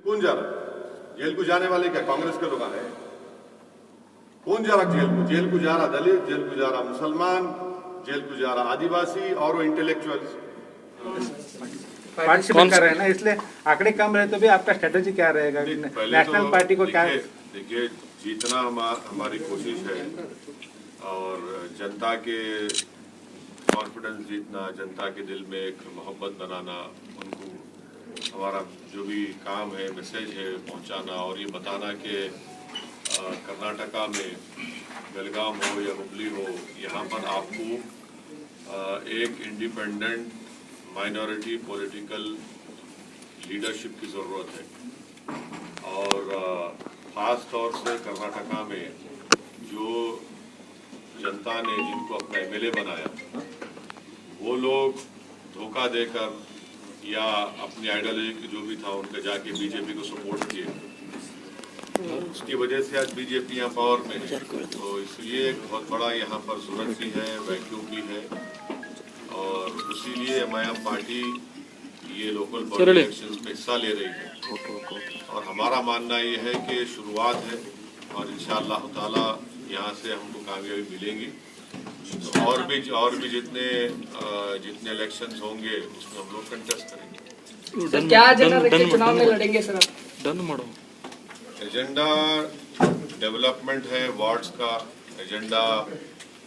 कौन जा रहा है जेल को? जाने वाले क्या कांग्रेस के लोग हैं? कौन जा रहा जेल को? जेल को जा रहा दलित, जेल को जा रहा मुसलमान, जेल को जा रहा आदिवासी और वो इंटेलेक्चुअल्स। पार्टिसिपेट कर रहे हैं ना, इसलिए आंकड़े कम रहे तो भी आपका स्ट्रेटेजी क्या रहेगा? नेशनल पार्टी को क्या? देखिए, जितना हमारी कोशिश है और जनता के कॉन्फिडेंस जीतना, जनता के दिल में एक मोहब्बत बनाना, उनको हमारा जो भी काम है, मैसेज है पहुंचाना और ये बताना कि कर्नाटका में बेलगाम हो या हुबली हो, यहाँ पर आपको एक इंडिपेंडेंट माइनॉरिटी पॉलिटिकल लीडरशिप की ज़रूरत है। और ख़ास तौर से कर्नाटका में जो जनता ने जिनको अपना एमएलए बनाया, वो लोग धोखा देकर या अपनी आइडियोलॉजी जो भी था उनका जाके बीजेपी को सपोर्ट किए, उसकी वजह से आज बीजेपी यहाँ पावर में है। तो इसलिए एक बहुत बड़ा यहाँ पर सूरत भी है, वैक्यूम भी है और इसीलिए एमआईएम पार्टी ये लोकल बॉडी इलेक्शंस में हिस्सा ले रही है। और हमारा मानना ये है कि शुरुआत है और इंशाअल्लाह ताला यहाँ से हमको कामयाबी मिलेगी। तो और भी जितने इलेक्शंस होंगे उसमें हम लोग कंटेस्ट करेंगे। सर क्या एजेंडा रख के चुनाव में लड़ेंगे सर? एजेंडा डेवलपमेंट है, वार्ड्स का एजेंडा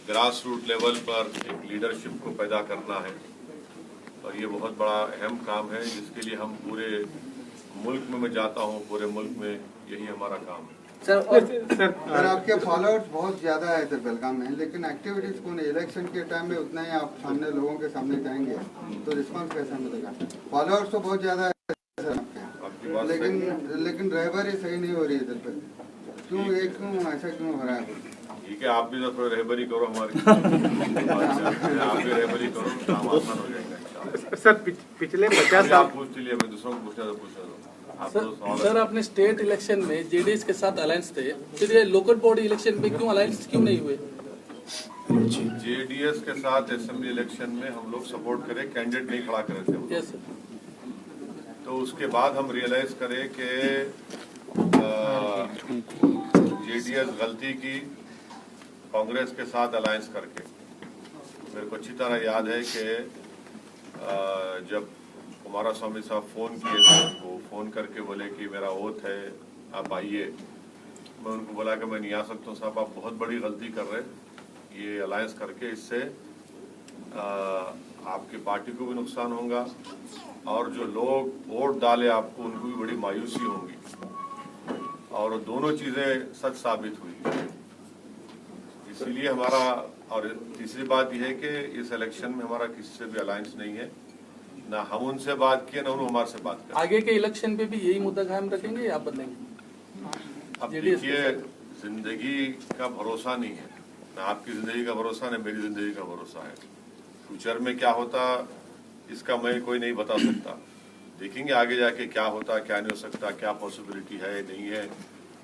ग्रास रूट लेवल पर एक लीडरशिप को पैदा करना है और ये बहुत बड़ा अहम काम है जिसके लिए हम पूरे मुल्क में मैं जाता हूँ, पूरे मुल्क में यही हमारा काम है। सर आपके फॉलोअर्स बहुत ज्यादा है इधर बेलगाम में, लेकिन एक्टिविटीज कौन है? इलेक्शन के टाइम में उतना ही आप सामने लोगों के सामने जाएंगे तो रिस्पांस कैसा मिलेगा? फॉलोअर्स तो बहुत ज्यादा है सर आपके, लेकिन रहबरी सही नहीं हो रही इधर पे। क्यों ऐसा क्यों हो रहा है? ठीक है, आप भी तो रहबरी करो हमारी आप भी रहबरी करो, काम आसान हो जाएगा। सर पिछले 50 साल पूछ लिए, मैं दूसरों को पूछना तो पूछा दो। सर अपने स्टेट इलेक्शन में जेडीएस के साथ अलायंस थे, फिर ये लोकल बॉडी इलेक्शन में क्यों अलायंस क्यों नहीं हुए? जेडीएस के साथ असेंबली इलेक्शन में हम लोग सपोर्ट करे, कैंडिडेट नहीं खड़ा करे थे। Yes sir. तो उसके बाद हम रियलाइज करें कि जेडीएस गलती की कांग्रेस के साथ अलायंस करके। मेरे को अच्छी तरह याद है कि जब कुमारस्वामी साहब फ़ोन किए थे, वो फ़ोन करके बोले कि मेरा ओथ है, आप आइए। मैं उनको बोला कि मैं नहीं आ सकता हूँ साहब, आप बहुत बड़ी गलती कर रहे हैं ये अलायंस करके। इससे आपकी पार्टी को भी नुकसान होगा और जो लोग वोट डाले आपको उनको भी बड़ी मायूसी होगी और दोनों चीज़ें सच साबित हुई। इसीलिए हमारा, और तीसरी बात यह है कि इस इलेक्शन में हमारा किसी से भी अलायंस नहीं है, ना हम उनसे बात किए ना उन्होंने हमारे से बात की। आगे के इलेक्शन पे भी यही मुद्दा कायम रखेंगे या आप बदलेंगे? अब देखिए, जिंदगी का भरोसा नहीं है, ना आपकी जिंदगी का भरोसा ना मेरी जिंदगी का भरोसा है। फ्यूचर में क्या होता इसका मैं कोई नहीं बता सकता। देखेंगे आगे जाके क्या होता, क्या नहीं हो सकता, क्या पॉसिबिलिटी है नहीं है,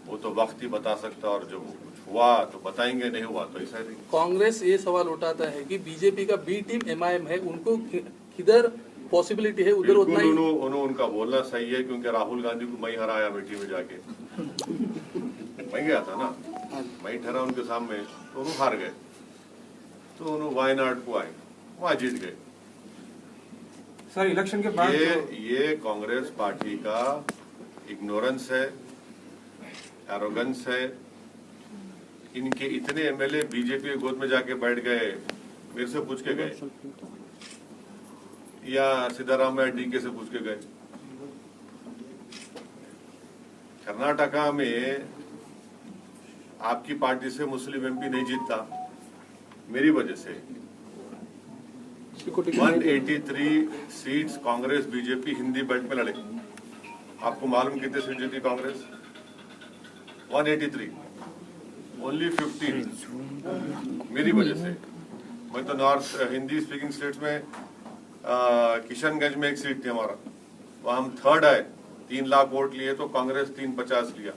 वो तो वक्त ही बता सकता। और जब हुआ तो बताएंगे, नहीं हुआ तो ऐसा नहीं। कांग्रेस ये सवाल उठाता है कि बीजेपी का बी टीम एमआईएम है, उनको किधर पॉसिबिलिटी है उधर उतना ही। उनका बोलना सही है क्योंकि राहुल गांधी को मैं हराया अमेठी में जाके, मैं गया था ना, मैं ठहरा उनके सामने, तो उन्होंने हार गए, तो उन्होंने वायनाड को आए, वहां जीत गए। सर इलेक्शन के बाद ये कांग्रेस पार्टी का इग्नोरेंस है, एरोगेंस है। इनके इतने एमएलए बीजेपी के गोद में जाके बैठ गए, मेरे से पूछ के गए या सीताराम डीके से पूछ के गए। कर्नाटका में आपकी पार्टी से मुस्लिम एमपी नहीं जीतता मेरी वजह से। 183 seats Congress BJP Hindi belt में लड़े। आपको मालूम कितने सीट जीती कांग्रेस? 183, ओनली 15 मेरी वजह से। मैं तो नॉर्थ हिंदी स्पीकिंग स्टेट्स में किशनगंज में एक सीट थी हमारा, वहां हम थर्ड आए, 3 लाख वोट लिए तो कांग्रेस 350 लिया।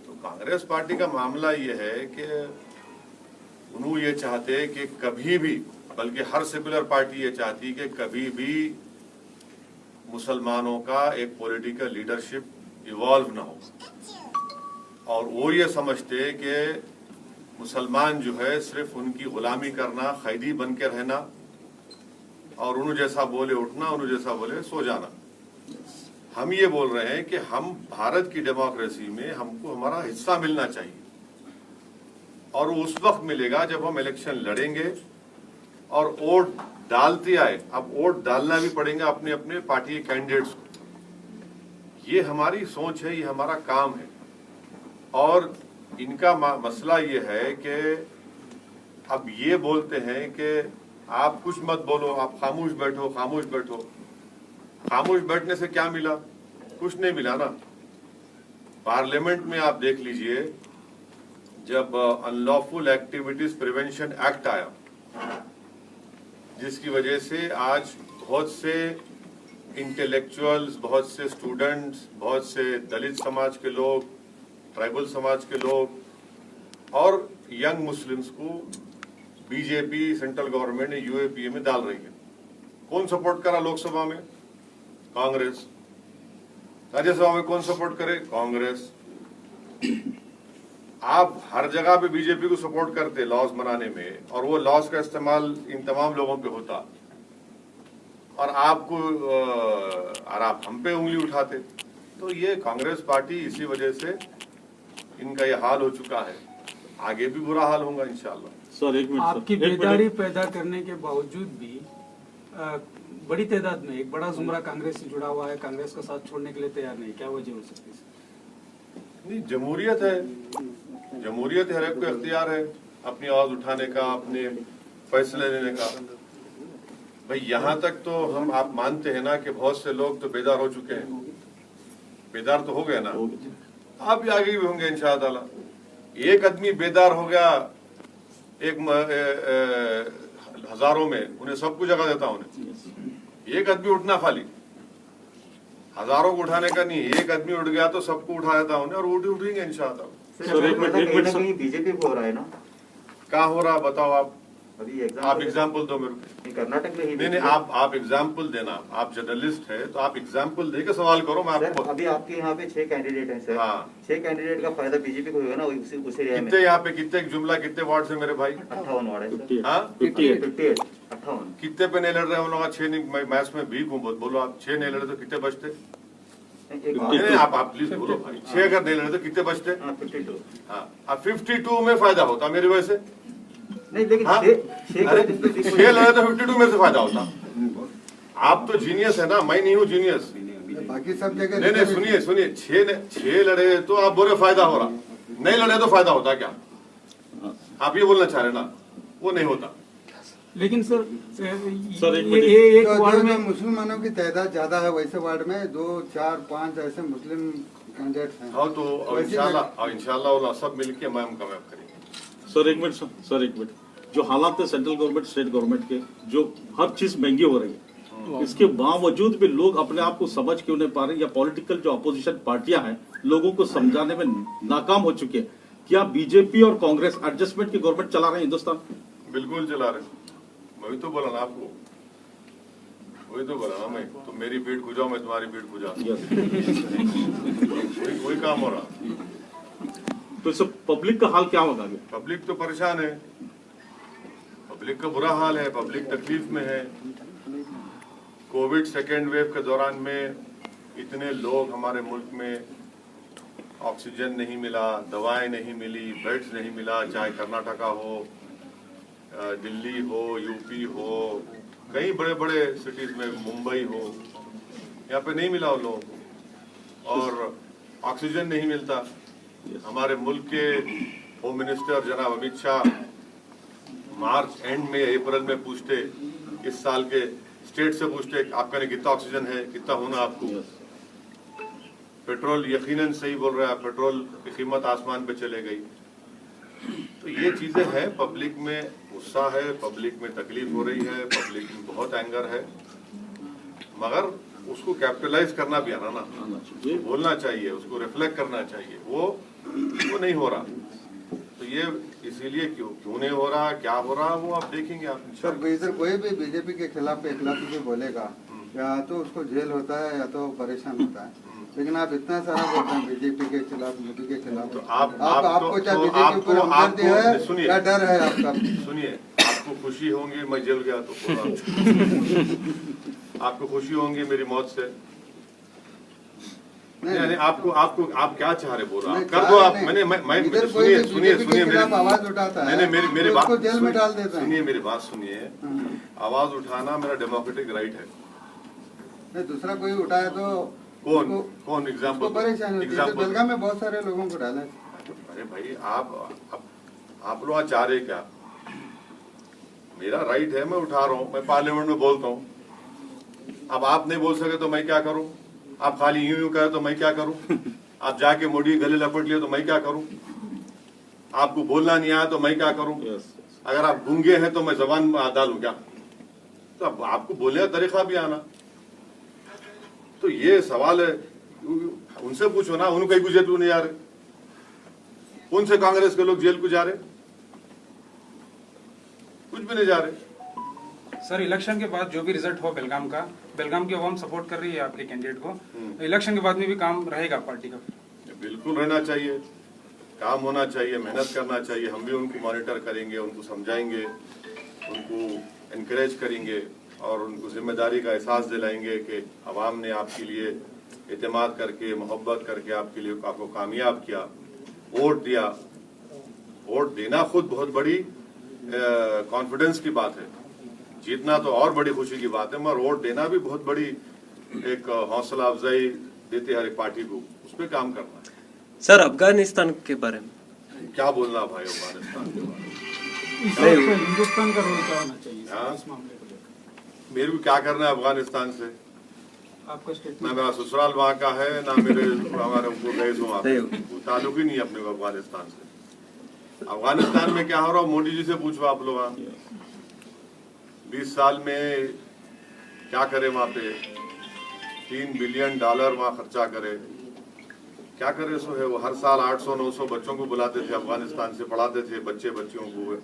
तो कांग्रेस पार्टी का मामला ये है कि उन्होंने ये चाहते कि कभी भी, बल्कि हर सेक्युलर पार्टी ये चाहती कि कभी भी मुसलमानों का एक पॉलिटिकल लीडरशिप इवॉल्व ना हो, और वो ये समझते कि मुसलमान जो है सिर्फ उनकी गुलामी करना, कैदी बन के रहना और उन्होंने जैसा बोले उठना, उन्होंने जैसा बोले सो जाना। हम ये बोल रहे हैं कि हम भारत की डेमोक्रेसी में हमको हमारा हिस्सा मिलना चाहिए, और वो उस वक्त मिलेगा जब हम इलेक्शन लड़ेंगे और वोट डालते आए। अब वोट डालना भी पड़ेगा अपने अपने पार्टी के कैंडिडेट्स को। ये हमारी सोच है, ये हमारा काम है। और इनका मसला ये है कि अब ये बोलते हैं कि आप कुछ मत बोलो, आप खामोश बैठो, खामोश बैठो। खामोश बैठने से क्या मिला? कुछ नहीं मिला ना। पार्लियामेंट में आप देख लीजिए, जब अनलॉफुल एक्टिविटीज प्रिवेंशन एक्ट आया, जिसकी वजह से आज बहुत से इंटेलेक्चुअल्स, बहुत से स्टूडेंट्स, बहुत से दलित समाज के लोग, ट्राइबल समाज के लोग और यंग मुस्लिम्स को बीजेपी सेंट्रल गवर्नमेंट ने यूएपीए में डाल रही है। कौन सपोर्ट करा लोकसभा में? कांग्रेस। राज्यसभा में कौन सपोर्ट करे? कांग्रेस। आप हर जगह पे बीजेपी को सपोर्ट करते लॉज बनाने में, और वो लॉज का इस्तेमाल इन तमाम लोगों पे होता, और आपको और आप हम पे उंगली उठाते। तो ये कांग्रेस पार्टी, इसी वजह से इनका ये हाल हो चुका है। आगे भी बुरा हाल होगा इंशाल्लाह। सर एक मिनट, आपकी बेदारी पैदा करने के बावजूद भी बड़ी तादाद में एक बड़ा जुमरा कांग्रेस से जुड़ा हुआ है, कांग्रेस का साथ छोड़ने के लिए तैयार नहीं। क्या वजह हो सकती है? नहीं, जमहूरियत है, जमहूरियत हर एक को इख्तियार है अपनी आवाज उठाने का, अपने फैसले लेने का। भाई यहाँ तक तो हम आप मानते हैं ना कि बहुत से लोग तो बेदार हो चुके हैं, बेदार तो हो गए ना, आप भी आगे भी होंगे इंशाअल्लाह। एक आदमी बेदार हो गया एक हजारों में, उन्हें सबको जगह देता उन्हें। एक आदमी उठना खाली, हजारों को उठाने का नहीं, एक आदमी उठ गया तो सबको उठा देता उन्हें, और उठेंगे इंशाअल्लाह। बीजेपी को हो रहा है ना? क्या हो रहा बताओ आप? अभी आप एग्जाम्पल दो मेरे को। कर्नाटक में ही नहीं, आप एग्जाम्पल देना। आप जर्नलिस्ट है तो आप एग्जाम्पल दे के सवाल करो। मैं आपको अभी आपके यहाँ पे 6 कैंडिडेट हैं सर। हाँ। 6 कैंडिडेट का फायदा बीजेपी को होगा ना उसी एरिया में। कितने यहाँ पे कितने जुमला कितने वार्ड से मेरे भाई? 58 वार्ड है सर। हाँ, 58 58 कितने पे नहीं लड़ रहे हम लोग? 6 नहीं, मैथ्स में वीक हूँ बहुत। बोलो आप 6 नहीं लड़े तो कितने बचते? नहीं, आप प्लीज बोलो भाई। 6 अगर नहीं लड़े तो कितने बचते? 52। हाँ, अब 52 में फायदा होता मेरी वजह से नहीं, लेकिन हाँ? 6 लड़े तो 52 में से फायदा होता। आप तो जीनियस है ना, मैं नहीं हूँ जीनियस। बाकी सब जगह नहीं, सुनिए 6 लड़े तो आप बोले फायदा हो रहा, नहीं लड़े तो फायदा होता क्या? आप ये बोलना चाह रहे ना? वो नहीं होता। लेकिन सर ये एक वार्ड में मुसलमानों की तादाद ज्यादा है, वैसे वार्ड में 2, 4, 5 ऐसे मुस्लिम कैंडिडेट्स हैं। हाँ, तो इंशाल्लाह सब मिलके हम कामयाब करेंगे। सर एक मिनट, जो हालात है सेंट्रल गवर्नमेंट स्टेट गवर्नमेंट के, जो हर चीज महंगी हो रही है, इसके बावजूद भी लोग अपने आप को समझ क्यों नहीं पा रहे, या पॉलिटिकल जो अपोजिशन पार्टियां हैं लोगों को समझाने में नाकाम हो चुके हैं? क्या बीजेपी और कांग्रेस एडजस्टमेंट की गवर्नमेंट चला रहे हैं हिंदुस्तान? बिल्कुल चला रहे। वही तो बोला ना आपको, वही तो बोला ना मैं। तो मेरी पीठ खुजाओ, मैं तुम्हारी पीठ खुजा। वही काम हो रहा। तो इस पब्लिक का हाल क्या होगा? पब्लिक तो परेशान है, पब्लिक का बुरा हाल है, पब्लिक तकलीफ में है। कोविड सेकेंड वेव के दौरान में इतने लोग हमारे मुल्क में, ऑक्सीजन नहीं मिला, दवाएं नहीं मिली, बेड्स नहीं मिला, चाहे कर्नाटका हो, दिल्ली हो, यूपी हो, कई बड़े बड़े सिटीज में, मुंबई हो, यहाँ पे नहीं मिला उन लोगों को, और ऑक्सीजन नहीं मिलता। हमारे मुल्क के होम मिनिस्टर जनाब अमित शाह मार्च एंड में, अप्रैल में पूछते, इस साल के स्टेट से पूछते आपका ने कितना ऑक्सीजन है, कितना होना आपको। पेट्रोल यकीनन सही बोल रहा है, पेट्रोल की कीमत आसमान पे चले गई। तो ये चीजें हैं, पब्लिक में गुस्सा है, पब्लिक में तकलीफ हो रही है, पब्लिक में बहुत एंगर है, मगर उसको कैपिटलाइज करना भी आना ना, बोलना चाहिए, उसको रिफ्लेक्ट करना चाहिए। वो नहीं हो रहा। तो ये इसीलिए क्यों नहीं हो रहा, क्या हो रहा, वो आप देखेंगे आप। सर इधर कोई भी बीजेपी के खिलाफ इखलाकी से बोलेगा या तो उसको जेल होता है या तो परेशान होता है। लेकिन आप इतना सारा बोलते हैं बीजेपी के खिलाफ, मोदी के खिलाफ, तो आपको क्या बीजेपी पर हमदर्दी है या डर है आपका? सुनिए, आपको खुशी होंगी मैं जेल गया तो आपको खुशी होंगी मेरी मौत से? नहीं, आप क्या चाह रहे बोल रहे हैं? कर दो आप। सुनिए मेरी आवाज उठाता है, मेरी बात जेल में डाल देता है। सुनिए मेरी बात सुनिए। आवाज उठाना मेरा डेमोक्रेटिक राइट है। नहीं, दूसरा कोई उठाया तो कौन एग्जाम्पल परेशान होती है। बेलगाम में बहुत सारे लोगों को डाला। अरे भाई आप लोग चाह रहे क्या? मेरा राइट है, मैं उठा रहा हूँ, मैं पार्लियामेंट में बोलता हूँ। अब आप नहीं बोल सके तो मैं क्या करूँ? आप खाली यूं कहे तो मैं क्या करूँ? आप जाके मोदी गले लपट लिए तो मैं क्या करूँ? आपको बोलना नहीं आया तो मैं क्या करूँ? अगर आप गूंगे हैं तो मैं जबान डालूं क्या? तो अब आपको बोलने का तरीका भी आना। तो ये सवाल है, उनसे पूछो ना, उनको कहीं जेल क्यों नहीं जा रहे? कौन से कांग्रेस के लोग जेल को जा रहे? कुछ भी नहीं जा रहे। सर, इलेक्शन के बाद जो भी रिजल्ट हो बेलगाम की अवाम सपोर्ट कर रही है आपके कैंडिडेट को। इलेक्शन के बाद में भी काम रहेगा पार्टी का? बिल्कुल रहना चाहिए, काम होना चाहिए, मेहनत करना चाहिए। हम भी उनको मॉनिटर करेंगे, उनको समझाएंगे, उनको एनकरेज करेंगे और उनको जिम्मेदारी का एहसास दिलाएंगे कि अवाम ने आपके लिए एतमाद करके, मोहब्बत करके आपके लिए आपको कामयाब किया, वोट दिया। वोट देना खुद बहुत बड़ी कॉन्फिडेंस की बात है, जीतना तो और बड़ी खुशी की बात है, मगर वोट देना भी बहुत बड़ी एक हौसला अफजाई देती है हर एक पार्टी को। उस पर काम करना है। सर, अफगानिस्तान के बारे में क्या बोलना भाई? अफगानिस्तान के बारे में हिंदुस्तान का रोल क्या होना चाहिए इस मामले को लेकर? मेरे को क्या करना है अफगानिस्तान से? आपका स्टेटमेंट? ना मेरा ससुराल वहाँ का है, ना मेरे हमारे गए वहाँ पे, ताल्लुक ही नहीं है अपने को अफगानिस्तान से। अफगानिस्तान में क्या हो रहा है मोदी जी से पूछो आप लोग। 20 साल में क्या करे वहाँ पे? $3 बिलियन वहाँ खर्चा करे, क्या करे? सो है वो हर साल 800-900 बच्चों को बुलाते थे अफगानिस्तान से, पढ़ाते थे बच्चियों को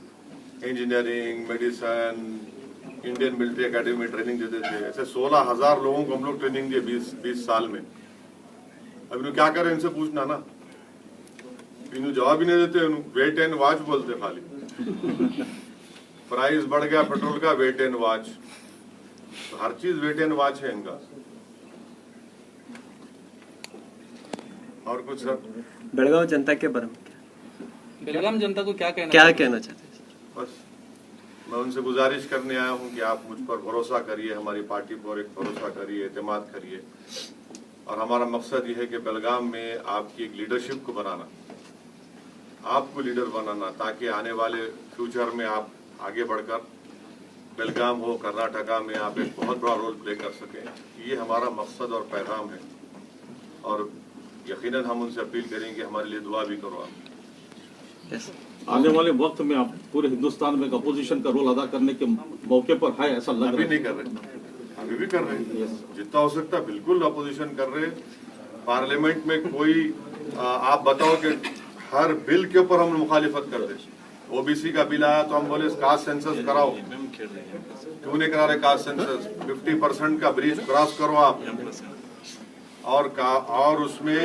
engineering, medicine, Indian military academy में ट्रेनिंग देते थे। ऐसे 16,000 लोगों को हम लोग ट्रेनिंग दिए 20 साल में। अब इन्हों क्या करे? इनसे पूछना ना, इन्हों जवाब ही नहीं देते। वेट एंड वॉच बोलते खाली। प्राइस बढ़ गया पेट्रोल का, वेट एंड वॉच। तो हर चीज वेट एंड वॉच है इनका। और कुछ सर? बेलगाम जनता के बारे में बेलगाम जनता को क्या कहना चाहते हैं? बस मैं उनसे गुजारिश करने आया हूं कि आप मुझ पर भरोसा करिए, हमारी पार्टी पर एक भरोसा करिए, एतमाद करिए। और हमारा मकसद ये है कि बेलगाम में आपकी एक लीडरशिप को बनाना, आपको लीडर बनाना, ताकि आने वाले फ्यूचर में आप आगे बढ़कर बेलगाम हो, कर्नाटका में आप एक बहुत बड़ा रोल प्ले कर सकें। ये हमारा मकसद और पैगाम है। और यकीनन हम उनसे अपील करेंगे हमारे लिए दुआ भी करो आप। आने वाले वक्त में आप पूरे हिंदुस्तान में एक अपोजिशन का रोल अदा करने के मौके पर है, ऐसा लग रहा है? अभी नहीं कर रहे, अभी भी कर रहे हैं। जितना हो सकता बिल्कुल अपोजिशन कर रहे। पार्लियामेंट में कोई आप बताओ कि हर बिल के ऊपर हम मुखालिफत कर दे। ओबीसी का बिल आया तो हम बोले कास्ट सेंसस कराओ, क्यों नहीं करा रहे कास्ट सेंसस? 50% का ब्रीच क्रॉस करो आप। और उसमें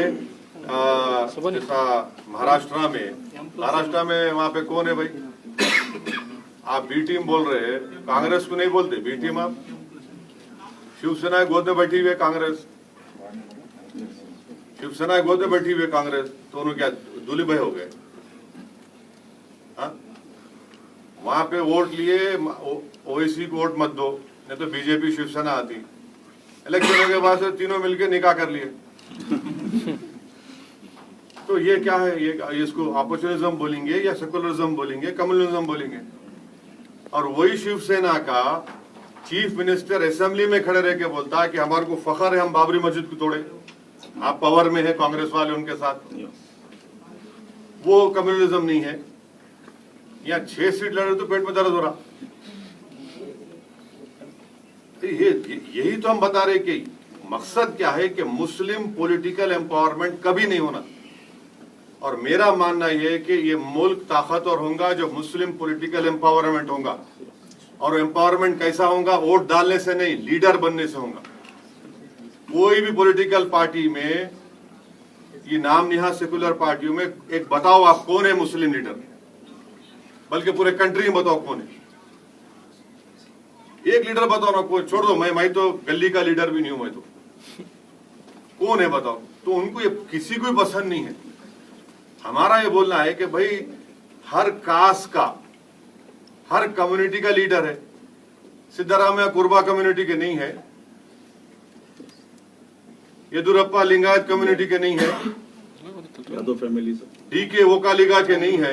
महाराष्ट्र में वहाँ पे कौन है भाई? आप बी टीम बोल रहे हैं, कांग्रेस को नहीं बोलते बी टीम। आप शिवसेना गोद में बैठी हुई है कांग्रेस, शिवसेना गोद में बैठी हुई है कांग्रेस, तो उन्होंने क्या दूल्हे भाई हो गए? वहां पे वोट लिए, ओवैसी को वोट मत दो, नहीं तो बीजेपी शिवसेना आती। इलेक्शन के बाद से तीनों मिलकर निकाह कर लिए। तो ये क्या है? ये इसको अपॉर्चुनिज्म बोलेंगे या सेकुलरिज्म बोलेंगे, कम्युनिज्म बोलेंगे? और वही शिवसेना का चीफ मिनिस्टर असेंबली में खड़े रह के बोलता है कि हमारे को फखर है हम बाबरी मस्जिद को तोड़े। आप पावर में है, कांग्रेस वाले उनके साथ। वो कम्युनिज्म नहीं है। यहाँ 6 सीट लड़े तो पेट में दर्द हो रहा। यही तो हम बता रहे कि मकसद क्या है कि मुस्लिम पॉलिटिकल एम्पावरमेंट कभी नहीं होना। और मेरा मानना यह है कि ये मुल्क ताकतवर होगा जो मुस्लिम पॉलिटिकल एम्पावरमेंट होगा। और एम्पावरमेंट कैसा होगा? वोट डालने से नहीं, लीडर बनने से होगा। कोई भी पॉलिटिकल पार्टी में, ये नाम निहा सेकुलर पार्टियों में, एक बताओ आप कौन है मुस्लिम लीडर, बल्कि पूरे कंट्री में बताओ कौन है, एक लीडर बताओ ना, कोई छोड़ दो, मैं तो गली का लीडर भी नहीं हूं, मैं तो कौन है बताओ। तो उनको ये किसी को भी पसंद नहीं है। हमारा ये बोलना है कि भाई हर कास्ट का, हर कम्युनिटी का लीडर है। सिद्धारामैया कुर्बा कम्युनिटी के नहीं है, येदुरप्पा लिंगायत कम्युनिटी के नहीं है, यादव फैमिली से डीके वोकालिगा के नहीं है।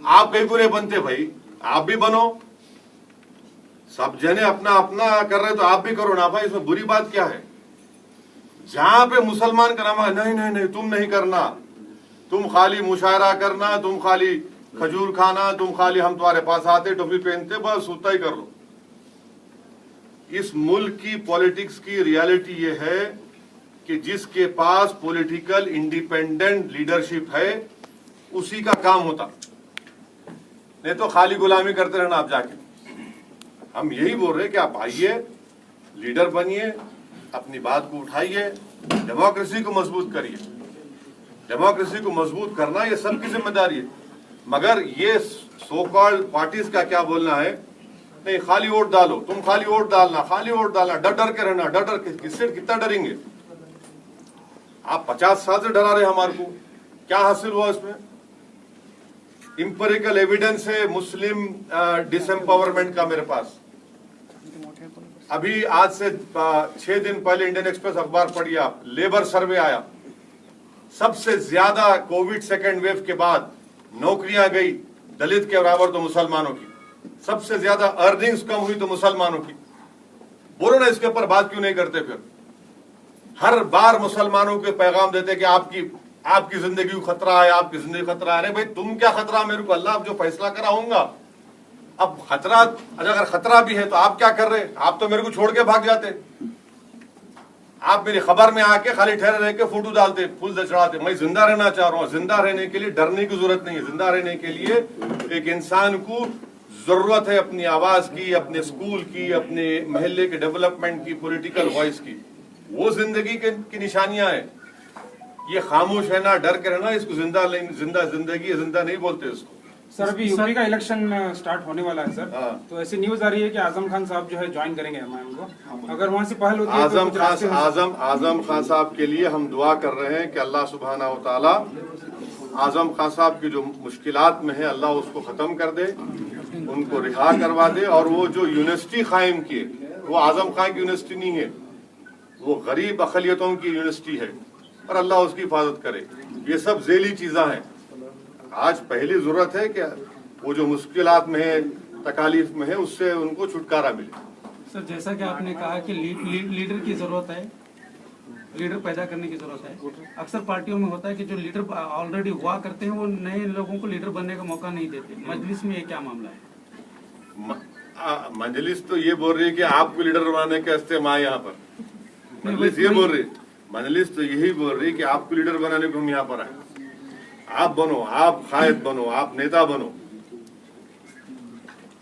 आप कहीं को नहीं बनते भाई, आप भी बनो। सब जने अपना अपना कर रहे तो आप भी करो ना भाई, इसमें बुरी बात क्या है। जहां पे मुसलमान का नाम है, नहीं नहीं नहीं तुम नहीं करना, तुम खाली मुशायरा करना, तुम खाली खजूर खाना, तुम खाली हम तुम्हारे पास आते टोपी पहनते बस उतना ही कर लो। इस मुल्क की पॉलिटिक्स की रियलिटी ये है कि जिसके पास पॉलिटिकल इंडिपेंडेंट लीडरशिप है उसी का काम होता, नहीं तो खाली गुलामी करते रहना आप जाके। हम यही बोल रहे कि आप आइए, लीडर बनिए, अपनी बात को उठाइए, डेमोक्रेसी को मजबूत करिए। डेमोक्रेसी को मजबूत करना ये सबकी जिम्मेदारी है। मगर ये सो कॉल्ड पार्टीज का क्या बोलना है, नहीं खाली वोट डालो, तुम खाली वोट डालना, खाली वोट डालना, डर डर के रहना, डर डर के, किससे कितना डरेंगे आप। 50 साल से डरा रहे हमारे को, क्या हासिल हुआ इसमें। इंपेरिकल एविडेंस है मुस्लिम डिसएम्पावरमेंट का मेरे पास। अभी आज से 6 दिन पहले इंडियन एक्सप्रेस अखबार पढ़िए आप, लेबर सर्वे आया, सबसे ज्यादा कोविड सेकेंड वेव के बाद नौकरियां गई दलित के बराबर तो मुसलमानों की, सबसे ज्यादा अर्निंग्स कम हुई तो मुसलमानों की। बोलो ना इसके ऊपर बात क्यों नहीं करते। फिर हर बार मुसलमानों के पैगाम देते कि आपकी जिंदगी को खतरा है, आपकी जिंदगी खतरा है। अरे भाई तुम क्या खतरा, मेरे को अल्लाह जो फैसला करा होगा। अब खतरा, अगर खतरा भी है तो आप क्या कर रहे, आप तो मेरे को छोड़ के भाग जाते। आप मेरी खबर में आके खाली ठहरे रह के फोटो डालते, फूल चढ़ाते। मैं जिंदा रहना चाह रहा हूँ। जिंदा रहने के लिए डरने की जरूरत नहीं है। जिंदा रहने के लिए एक इंसान को जरूरत है अपनी आवाज की, अपने स्कूल की, अपने महल्ले के डेवलपमेंट की, पॉलिटिकल वॉइस की। वो जिंदगी की निशानियां हैं। ये खामोश है ना, डर के रहना, इसको जिंदा जिंदगी जिंदा नहीं बोलते इसको। सर अभी यूपी का इलेक्शन स्टार्ट होने वाला है सर, तो ऐसी न्यूज आ रही है कि आजम खान साहब जो है ज्वाइन करेंगे एमआईएम को। अगर वहां से पहल होती है तो आजम खान साहब के लिए हम दुआ कर रहे हैं कि अल्लाह सुब्हाना व तआला आजम खान साहब की जो मुश्किलात में है अल्लाह उसको खत्म कर दे, उनको रिहा करवा दे। और वो जो यूनिवर्सिटी कायम किए, वो आजम खान की यूनिवर्सिटी नहीं है, वो गरीब अकलियतों की यूनिवर्सिटी है, और अल्लाह उसकी हिफाजत करे। ये सब जेली चीज़ा हैं। आज पहली जरूरत है कि वो जो मुश्किलात में है, तकालीफ में है, उससे उनको छुटकारा मिले। सर जैसा कि आपने कहा कि लीडर की जरूरत है, लीडर पैदा करने की जरूरत है। अक्सर पार्टियों में होता है कि जो लीडर ऑलरेडी हुआ करते हैं वो नए लोगों को लीडर बनने का मौका नहीं देते। मजलिस में ये क्या मामला है। मजलिस तो ये बोल रही है कि आपको लीडर बनाने के वास्ते हम आए यहाँ पर। मजलिस ये बोल रही, मजलिस तो यही बोल रही कि आपको लीडर बनाने को हम यहाँ पर आए। आप बनो, आप कायद बनो, आप नेता बनो,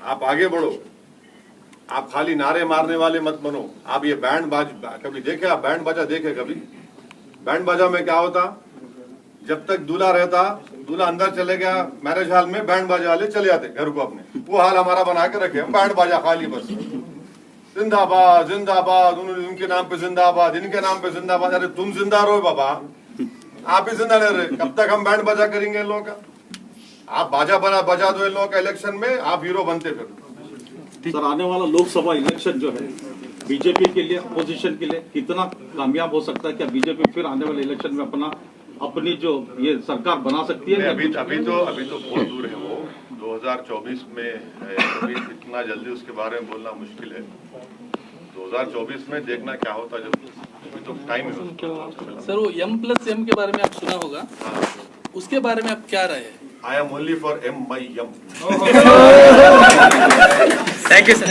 आप आगे बढ़ो। आप खाली नारे मारने वाले मत बनो। आप ये बैंड बाजा कभी देखे, आप बैंड बाजा देखे कभी। बैंड बाजा में क्या होता, जब तक दूल्हा रहता, दूल्हा अंदर चले गया मैरिज हॉल में, बैंड बाजा वाले चले जाते घर को अपने। वो हाल हमारा बना के रखे, हम बैंड बाजा खाली बस जिंदाबाद जिंदाबाद, उनके नाम पे जिंदाबाद, इनके नाम पे जिंदाबाद। अरे तुम जिंदा रहो बाबा, आप ही जिंदा रह रहे। कब तक हम बैंड बाजा करेंगे इन लोगों का। आप बाजा बजा दो इन लोगों का इलेक्शन में, आप हीरो बनते फिर। सर आने वाला लोकसभा इलेक्शन जो है बीजेपी के लिए, अपोजिशन के लिए कितना कामयाब हो सकता है? क्या बीजेपी फिर आने वाले इलेक्शन में अपनी जो ये सरकार बना सकती है? अभी तो बहुत दूर है वो, 2024 में है। अभी इतना जल्दी उसके बारे में बोलना मुश्किल है। 2024 में देखना क्या होता, जब तो टाइम है। सर वो M+M के बारे में आप सुना होगा, उसके बारे में आप क्या राय है? I am only for MyM। Thank you sir.